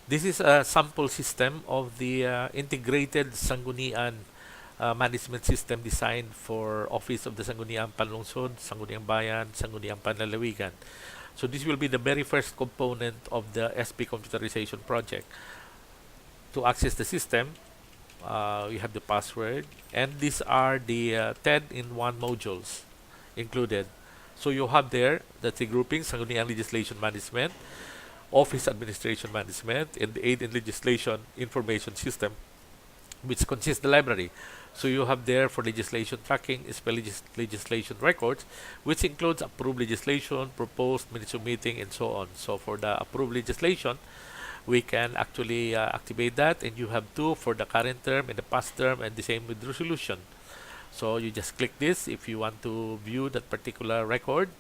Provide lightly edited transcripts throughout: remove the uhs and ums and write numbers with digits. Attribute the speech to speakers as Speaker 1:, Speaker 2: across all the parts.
Speaker 1: This is a sample system of the integrated Sangguniang management system designed for Office of the Sangguniang Panlungsod, Sangguniang Bayan, Sangguniang Panlalawigan. So this will be the very first component of the SP computerization project. To access the system, you have the password, and these are the 10-in-1 modules included. So you have there the three groupings: Sangguniang Legislation Management, Office Administration Management, and the Aid in Legislation Information System, which consists the library. So you have there for legislation tracking, legislation records, which includes approved legislation, proposed minutes of meeting, and so on. So for the approved legislation, we can actually activate that, and you have two for the current term and the past term, and the same with resolution. So you just click this if you want to view that particular record,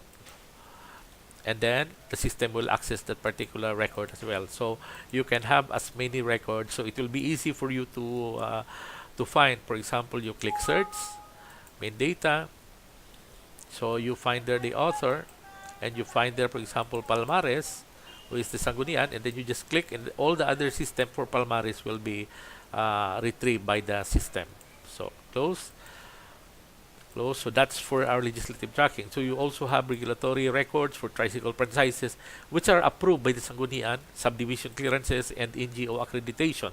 Speaker 1: and then the system will access that particular record as well. So you can have as many records, so it will be easy for you to find. For example, you click search, main data, so you find there the author, and you find there, for example, Palmares, who is the Sangguniang, and then you just click, and all the other system for Palmares will be retrieved by the system. So close. So that's for our legislative tracking. So you also have regulatory records for tricycle franchises, which are approved by the Sangguniang, subdivision clearances, and NGO accreditation.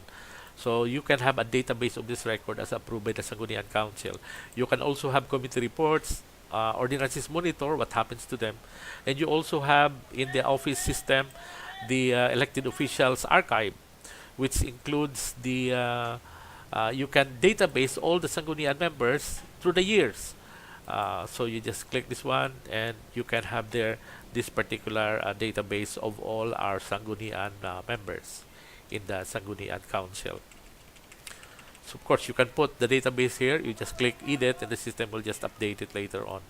Speaker 1: So you can have a database of this record as approved by the Sangguniang Council. You can also have committee reports, ordinances monitor, what happens to them. And you also have in the office system the elected officials archive, which includes the you can database all the Sangguniang members through the years. So you just click this one, and you can have there this particular database of all our Sangguniang members in the Sangguniang Council. So of course you can put the database here. You just click edit, and the system will just update it later on.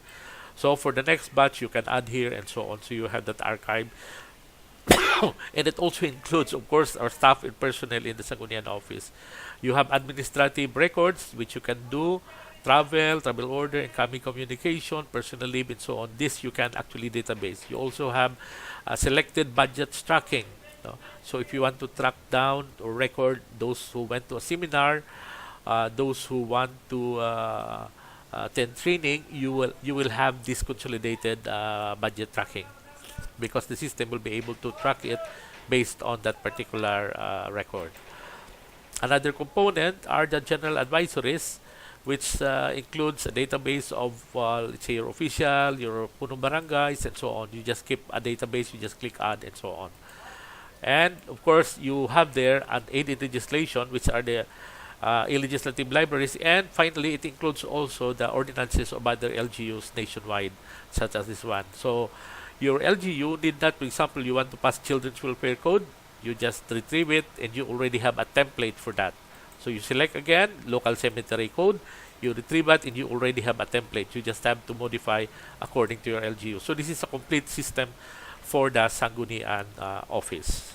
Speaker 1: So for the next batch, you can add here and so on. So you have that archive. And it also includes, of course, our staff and personnel in the Sangguniang office. You have administrative records, which you can do, travel order, incoming communication, personal leave, and so on. This you can actually database. You also have selected budget tracking. So if you want to track down or record those who went to a seminar, those who want to attend training, you will have this consolidated budget tracking, because the system will be able to track it based on that particular record. Another component are the general advisories, which includes a database of, let's say, your official, your punong barangays, and so on. You just keep a database, you just click add, and so on. And of course, you have there an aid in legislation, which are the legislative libraries, and finally, it includes also the ordinances of other LGUs nationwide, such as this one. So your LGU need not, for example, you want to pass Children's Welfare Code, you just retrieve it, and you already have a template for that. So you select again local cemetery code, you retrieve it, and you already have a template. You just have to modify according to your LGU. So this is a complete system for the Sangguniang office.